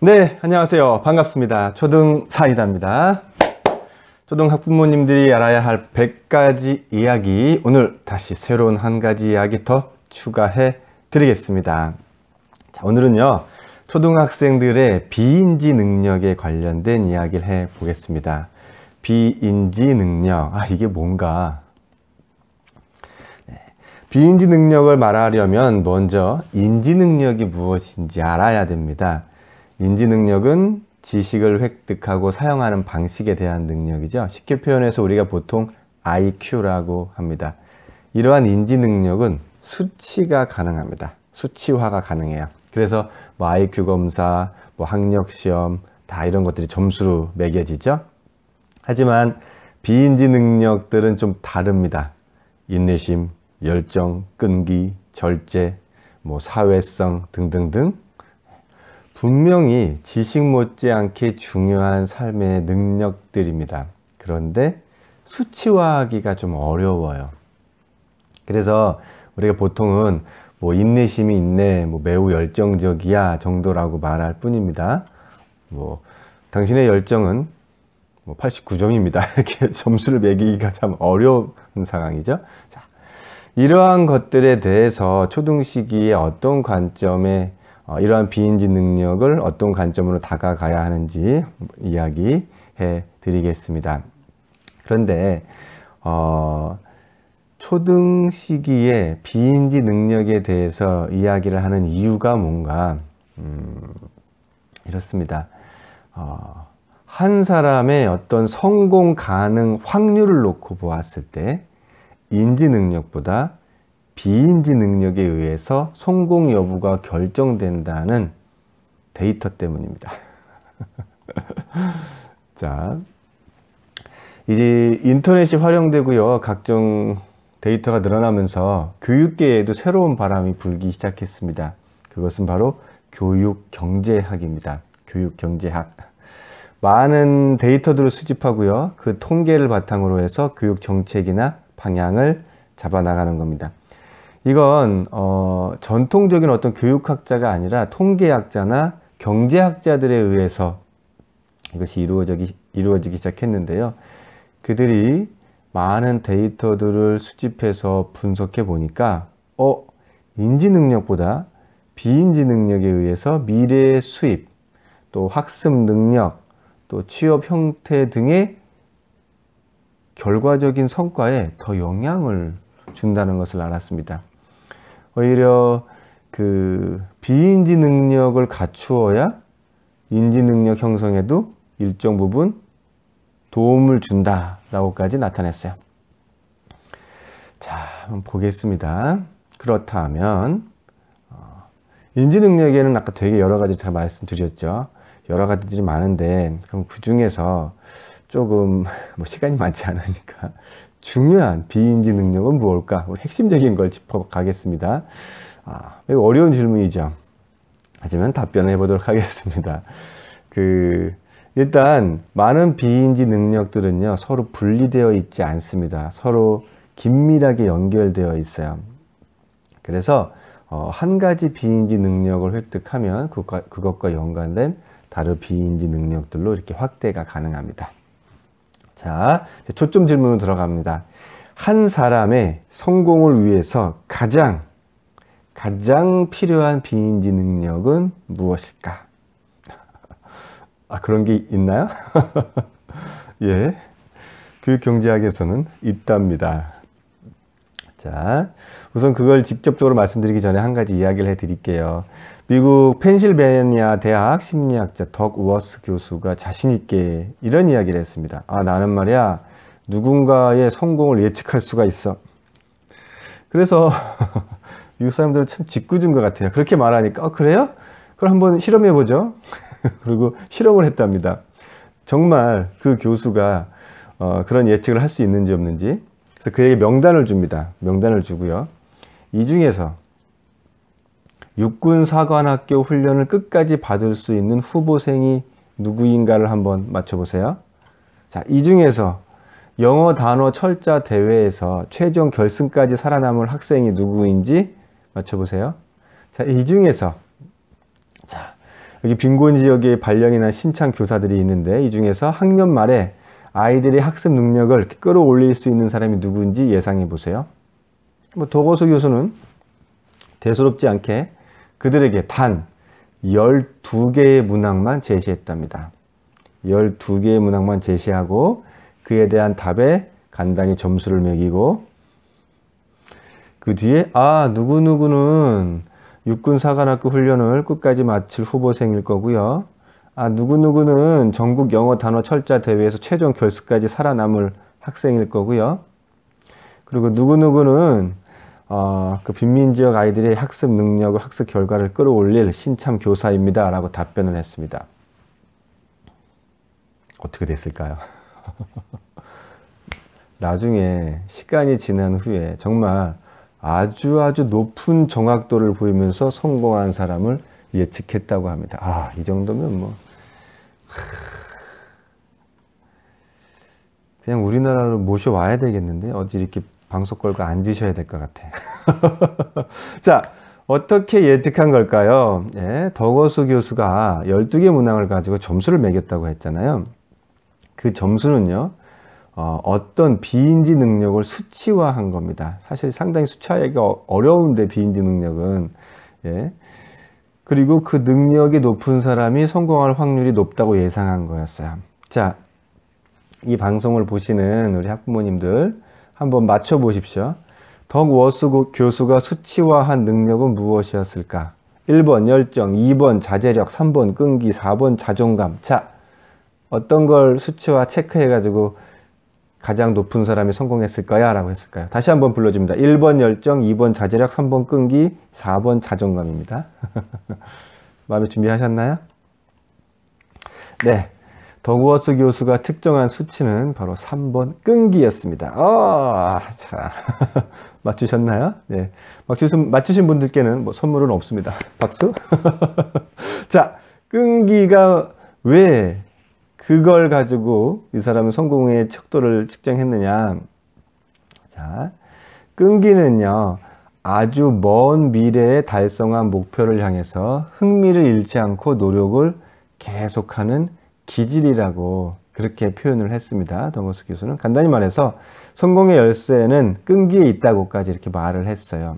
네, 안녕하세요. 반갑습니다. 초등4이다입니다. 초등 학부모님들이 알아야 할 100가지 이야기, 오늘 다시 새로운 한 가지 이야기 더 추가해 드리겠습니다. 자, 오늘은요, 초등학생들의 비인지 능력에 관련된 이야기를 해 보겠습니다. 비인지 능력, 이게 뭔가? 비인지 능력을 말하려면 먼저 인지 능력이 무엇인지 알아야 됩니다. 인지 능력은 지식을 획득하고 사용하는 방식에 대한 능력이죠. 쉽게 표현해서 우리가 보통 IQ라고 합니다. 이러한 인지 능력은 수치가 가능합니다. 수치화가 가능해요. 그래서 IQ 검사, 학력 시험 다 이런 것들이 점수로 매겨지죠. 하지만 비인지 능력들은 좀 다릅니다. 인내심, 열정, 끈기, 절제, 사회성 등등등 분명히 지식 못지않게 중요한 삶의 능력들입니다. 그런데 수치화하기가 좀 어려워요. 그래서 우리가 보통은 인내심이 있네, 매우 열정적이야 정도라고 말할 뿐입니다. 당신의 열정은 89점입니다. 이렇게 점수를 매기기가 참 어려운 상황이죠. 자, 이러한 것들에 대해서 초등 시기에 어떤 관점에 이러한 비인지 능력을 어떤 관점으로 다가가야 하는지 이야기해 드리겠습니다. 그런데 초등 시기에 비인지 능력에 대해서 이야기를 하는 이유가 뭔가 이렇습니다. 한 사람의 어떤 성공 가능 확률을 놓고 보았을 때 인지 능력보다 비인지 능력에 의해서 성공 여부가 결정된다는 데이터 때문입니다. 자, 이제 인터넷이 활용되고요. 각종 데이터가 늘어나면서 교육계에도 새로운 바람이 불기 시작했습니다. 그것은 바로 교육경제학입니다. 교육경제학. 많은 데이터들을 수집하고요. 그 통계를 바탕으로 해서 교육 정책이나 방향을 잡아나가는 겁니다. 이건 전통적인 어떤 교육학자가 아니라 통계학자나 경제학자들에 의해서 이것이 이루어지기 시작했는데요. 그들이 많은 데이터들을 수집해서 분석해 보니까 인지 능력보다 비인지 능력에 의해서 미래의 수입, 또 학습 능력, 또 취업 형태 등의 결과적인 성과에 더 영향을 준다는 것을 알았습니다. 오히려 그 비인지 능력을 갖추어야 인지 능력 형성에도 일정 부분 도움을 준다라고까지 나타냈어요. 자, 한번 보겠습니다. 그렇다면 인지 능력에는 아까 되게 여러 가지 잘 말씀드렸죠. 여러 가지들이 많은데 그럼 그 중에서 조금 시간이 많지 않으니까 중요한 비인지 능력은 무엇일까? 핵심적인 걸 짚어가겠습니다. 매우 어려운 질문이죠. 하지만 답변을 해보도록 하겠습니다. 일단 많은 비인지 능력들은요, 서로 분리되어 있지 않습니다. 서로 긴밀하게 연결되어 있어요. 그래서 한 가지 비인지 능력을 획득하면 그것과 연관된 다른 비인지 능력들로 이렇게 확대가 가능합니다. 자, 초점 질문으로 들어갑니다. 한 사람의 성공을 위해서 가장 필요한 비인지 능력은 무엇일까? 그런 게 있나요? 예, 교육경제학에서는 있답니다. 자, 우선 그걸 직접적으로 말씀드리기 전에 한 가지 이야기를 해드릴게요. 미국 펜실베니아 대학 심리학자 덕 워스 교수가 자신있게 이런 이야기를 했습니다. 나는 말이야 누군가의 성공을 예측할 수가 있어. 그래서 미국 사람들은 참 짓궂은 것 같아요. 그렇게 말하니까 그래요? 그럼 한번 실험해보죠. 그리고 실험을 했답니다. 정말 그 교수가 그런 예측을 할 수 있는지 없는지. 그래서 그에게 명단을 줍니다. 명단을 주고요. 이 중에서 육군사관학교 훈련을 끝까지 받을 수 있는 후보생이 누구인가를 한번 맞춰보세요. 자, 이 중에서 영어 단어 철자 대회에서 최종 결승까지 살아남을 학생이 누구인지 맞춰보세요. 자, 이 중에서 여기 빈곤 지역에 발령이 신창 교사들이 있는데 이 중에서 학년 말에 아이들의 학습 능력을 끌어올릴 수 있는 사람이 누구인지 예상해 보세요. 뭐 도거수 교수는 대수롭지 않게 그들에게 단 12개의 문항만 제시했답니다. 12개의 문항만 제시하고 그에 대한 답에 간단히 점수를 매기고 그 뒤에 누구누구는 육군사관학교 훈련을 끝까지 마칠 후보생일 거고요. 누구누구는 전국 영어 단어 철자 대회에서 최종 결승까지 살아남을 학생일 거고요. 그리고 누구누구는 그 빈민지역 아이들의 학습 능력을 학습 결과를 끌어올릴 신참 교사입니다 라고 답변을 했습니다. 어떻게 됐을까요? 나중에 시간이 지난 후에 정말 아주 높은 정확도를 보이면서 성공한 사람을 예측했다고 합니다. 이 정도면 뭐 그냥 우리나라로 모셔와야 되겠는데 어디 이렇게 방석 걸고 앉으셔야 될 것 같아. 자, 어떻게 예측한 걸까요? 덕어수 교수가 12개 문항을 가지고 점수를 매겼다고 했잖아요. 그 점수는요, 어떤 비인지 능력을 수치화한 겁니다. 사실 상당히 수치화하기가 어려운데 비인지 능력은. 그리고 그 능력이 높은 사람이 성공할 확률이 높다고 예상한 거였어요. 자, 이 방송을 보시는 우리 학부모님들 한번 맞춰보십시오. 덕워스 교수가 수치화한 능력은 무엇이었을까? 1번 열정, 2번 자제력, 3번 끈기, 4번 자존감. 자, 어떤 걸 수치화 체크해가지고 가장 높은 사람이 성공했을 거야? 라고 했을까요? 다시 한번 불러줍니다. 1번 열정, 2번 자제력, 3번 끈기, 4번 자존감입니다. 마음에 준비하셨나요? 네. 덕워스 교수가 특정한 수치는 바로 3번 끈기였습니다. 자, 맞추셨나요? 네. 맞추신 분들께는 뭐 선물은 없습니다. 박수? 자, 끈기가 왜 그걸 가지고 이 사람은 성공의 척도를 측정했느냐. 자, 끈기는요, 아주 먼 미래에 달성한 목표를 향해서 흥미를 잃지 않고 노력을 계속하는 기질이라고 그렇게 표현을 했습니다. 덕워스 교수는 간단히 말해서 성공의 열쇠는 끈기에 있다고까지 이렇게 말을 했어요.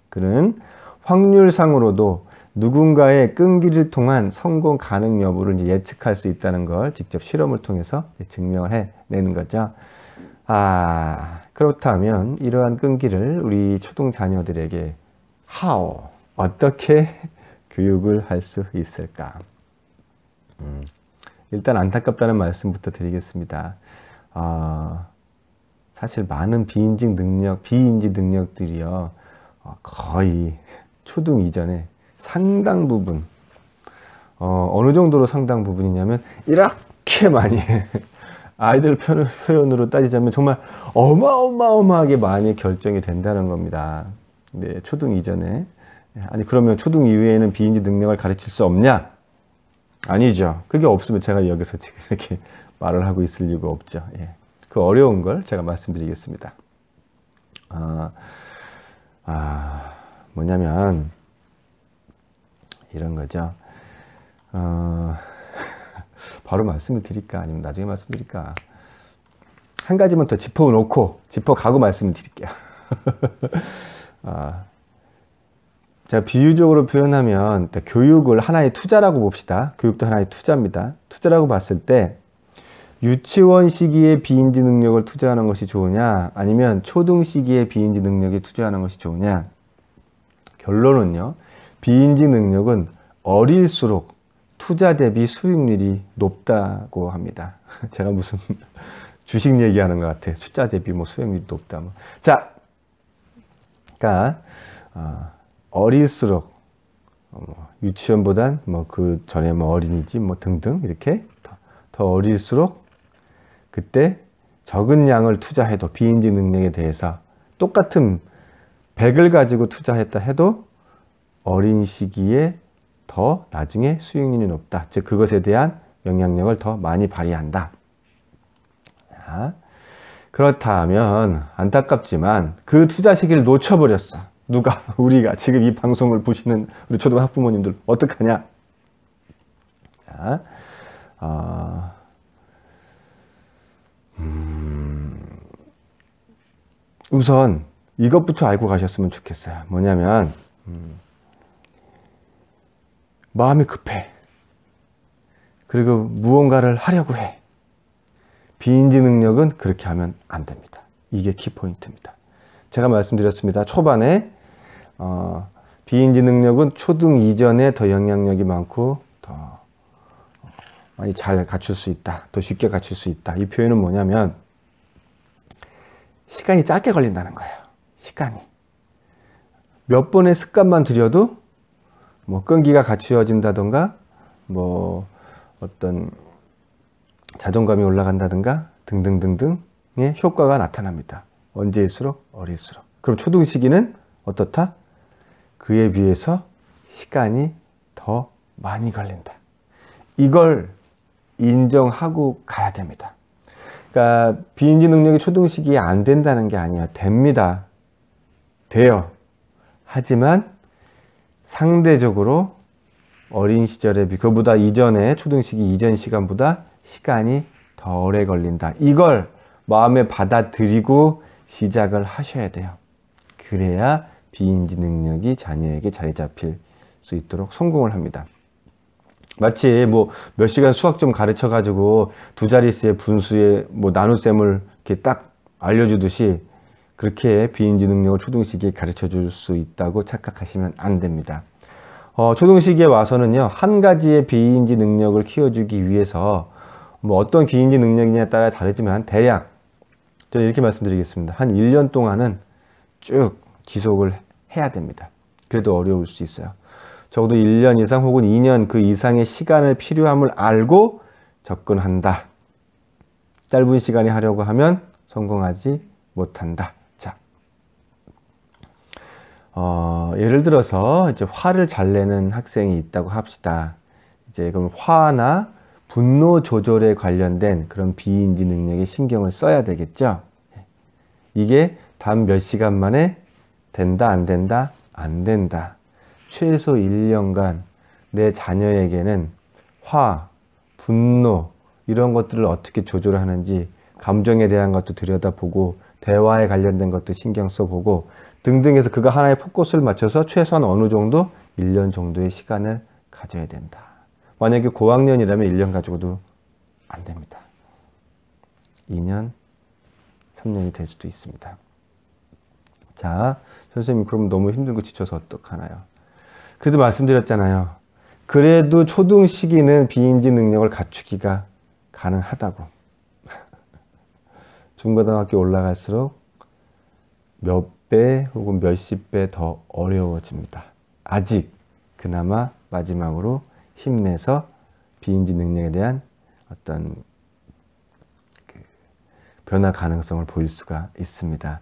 그는 확률상으로도 누군가의 끈기를 통한 성공 가능 여부를 이제 예측할 수 있다는 걸 직접 실험을 통해서 증명을 해내는 거죠. 그렇다면 이러한 끈기를 우리 초등 자녀들에게 어떻게 교육을 할 수 있을까? 일단 안타깝다는 말씀부터 드리겠습니다. 사실 많은 비인지 능력들이요, 거의 초등 이전에 상당 부분, 어느 정도로 상당 부분이냐면 이렇게 많이 아이들 표현으로 따지자면 정말 어마어마하게 많이 결정이 된다는 겁니다. 네, 초등 이전에. 아니 그러면 초등 이후에는 비인지 능력을 가르칠 수 없냐? 아니죠. 그게 없으면 제가 여기서 지금 이렇게 말을 하고 있을 이유가 없죠. 그 어려운 걸 제가 말씀드리겠습니다. 뭐냐면 이런 거죠. 바로 말씀을 드릴까? 아니면 나중에 말씀드릴까? 한 가지만 더 짚어가고 말씀을 드릴게요. 제가 비유적으로 표현하면 교육을 하나의 투자라고 봅시다. 교육도 하나의 투자입니다. 투자라고 봤을 때 유치원 시기에 비인지 능력을 투자하는 것이 좋으냐, 아니면 초등 시기에 비인지 능력에 투자하는 것이 좋으냐. 결론은요, 비인지 능력은 어릴수록 투자 대비 수익률이 높다고 합니다. 제가 무슨 주식 얘기하는 것 같아. 투자 대비 뭐 수익률이 높다. 자, 그러니까 어릴수록 유치원보단 그 전에 어린이집 등등 이렇게 더 어릴수록 그때 적은 양을 투자해도 비인지 능력에 대해서 똑같은 100을 가지고 투자했다 해도 어린 시기에 더 나중에 수익률이 높다. 즉 그것에 대한 영향력을 더 많이 발휘한다. 자, 그렇다면 안타깝지만 그 투자 시기를 놓쳐버렸어. 누가? 우리가 지금 이 방송을 보시는 우리 초등 학부모님들 어떡하냐? 자, 우선 이것부터 알고 가셨으면 좋겠어요. 뭐냐면 마음이 급해. 그리고 무언가를 하려고 해. 비인지 능력은 그렇게 하면 안 됩니다. 이게 키포인트입니다. 제가 말씀드렸습니다. 초반에 비인지 능력은 초등 이전에 더 영향력이 많고 더 많이 잘 갖출 수 있다. 더 쉽게 갖출 수 있다. 이 표현은 뭐냐면 시간이 짧게 걸린다는 거예요. 시간이. 몇 번의 습관만 들여도 뭐 끈기가 갖추어진다던가 뭐 어떤 자존감이 올라간다든가 등등등등의 효과가 나타납니다. 언제일수록 어릴수록. 그럼 초등 시기는 어떻다? 그에 비해서 시간이 더 많이 걸린다. 이걸 인정하고 가야 됩니다. 그러니까 비인지 능력이 초등 시기에 안 된다는 게 아니야. 됩니다. 돼요. 하지만 상대적으로 어린 시절에 그보다 이전에 초등 시기 이전 시간보다 시간이 더 오래 걸린다. 이걸 마음에 받아들이고 시작을 하셔야 돼요. 그래야 비인지 능력이 자녀에게 자리 잡힐 수 있도록 성공을 합니다. 마치 뭐 몇 시간 수학 좀 가르쳐 가지고 두 자릿수의 분수의 뭐 나눗셈을 이렇게 딱 알려주듯이 그렇게 비인지 능력을 초등 시기에 가르쳐 줄 수 있다고 착각하시면 안 됩니다. 초등 시기에 와서는요, 한 가지의 비인지 능력을 키워주기 위해서 뭐 어떤 비인지 능력이냐에 따라 다르지만 대략 저는 이렇게 말씀드리겠습니다. 한 1년 동안은 쭉 지속을 해야 됩니다. 그래도 어려울 수 있어요. 적어도 1년 이상 혹은 2년 그 이상의 시간을 필요함을 알고 접근한다. 짧은 시간에 하려고 하면 성공하지 못한다. 자, 예를 들어서 이제 화를 잘 내는 학생이 있다고 합시다. 이제 그럼 화나 분노 조절에 관련된 그런 비인지 능력에 신경을 써야 되겠죠. 이게 단 몇 시간 만에 된다, 안 된다, 안 된다. 최소 1년간 내 자녀에게는 화, 분노 이런 것들을 어떻게 조절하는지 감정에 대한 것도 들여다보고 대화에 관련된 것도 신경 써보고 등등해서 그거 하나에 포커스를 맞춰서 최소한 어느 정도 1년 정도의 시간을 가져야 된다. 만약에 고학년이라면 1년 가지고도 안 됩니다. 2년, 3년이 될 수도 있습니다. 자, 선생님 그럼 너무 힘들고 지쳐서 어떡하나요? 그래도 말씀드렸잖아요. 그래도 초등 시기는 비인지 능력을 갖추기가 가능하다고. 중고등학교 올라갈수록 몇 배 혹은 몇십 배 더 어려워집니다. 아직 그나마 마지막으로 힘내서 비인지 능력에 대한 어떤 변화 가능성을 보일 수가 있습니다.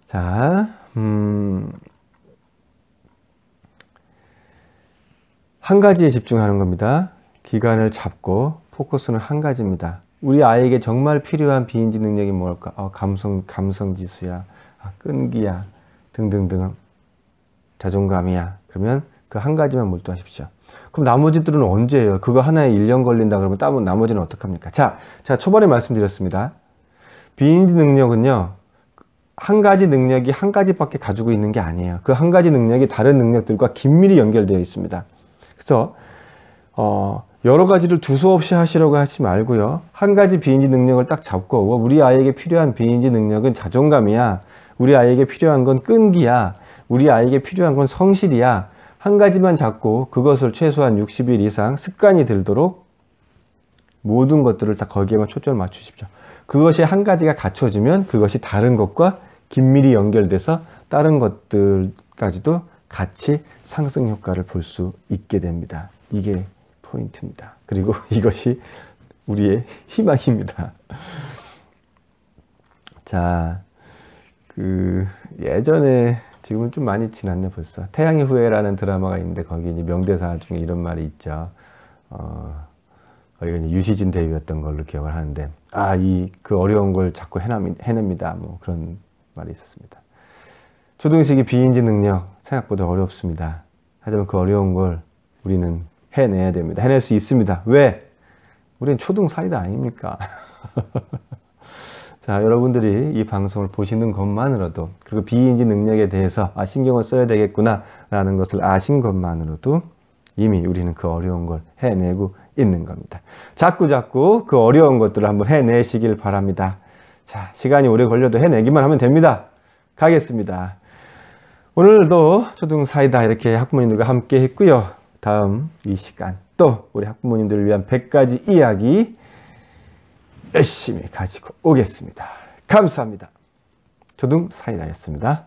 자, 한 가지에 집중하는 겁니다. 기간을 잡고 포커스는 한 가지입니다. 우리 아이에게 정말 필요한 비인지 능력이 뭘까? 감성지수야, 끈기야, 등등등, 자존감이야. 그러면 그 한 가지만 몰두하십시오. 그럼 나머지들은 언제예요? 그거 하나에 1년 걸린다 그러면 나머지는 어떡합니까? 자, 초반에 말씀드렸습니다. 비인지 능력은요, 한 가지 능력이 한 가지밖에 가지고 있는 게 아니에요. 그 한 가지 능력이 다른 능력들과 긴밀히 연결되어 있습니다. 그래서 여러 가지를 두서없이 하시려고 하지 말고요. 한 가지 비인지 능력을 딱 잡고 우리 아이에게 필요한 비인지 능력은 자존감이야. 우리 아이에게 필요한 건 끈기야. 우리 아이에게 필요한 건 성실이야. 한 가지만 잡고 그것을 최소한 60일 이상 습관이 들도록 모든 것들을 다 거기에만 초점을 맞추십시오. 그것이 한 가지가 갖춰지면 그것이 다른 것과 긴밀히 연결돼서 다른 것들까지도 같이 상승 효과를 볼 수 있게 됩니다. 이게 포인트입니다. 그리고 이것이 우리의 희망입니다. 자, 예전에 지금은 좀 많이 지났네 벌써. 태양의 후예라는 드라마가 있는데 거기 이제 명대사 중에 이런 말이 있죠. 거기가 이제 유시진 대위였던 걸로 기억을 하는데, 그 어려운 걸 자꾸 해냅니다. 뭐 그런 말이 있었습니다. 초등식이 비인지 능력 생각보다 어렵습니다. 하지만 그 어려운 걸 우리는 해내야 됩니다. 해낼 수 있습니다. 왜? 우린 초등 사이다 아닙니까? 자, 여러분들이 이 방송을 보시는 것만으로도, 그리고 비인지 능력에 대해서 신경을 써야 되겠구나 라는 것을 아신 것만으로도 이미 우리는 그 어려운 걸 해내고 있는 겁니다. 자꾸 그 어려운 것들을 한번 해내시길 바랍니다. 자, 시간이 오래 걸려도 해내기만 하면 됩니다. 가겠습니다. 오늘도 초등 사이다 이렇게 학부모님들과 함께 했고요. 다음 이 시간 또 우리 학부모님들을 위한 100가지 이야기 열심히 가지고 오겠습니다. 감사합니다. 초등 사이다였습니다.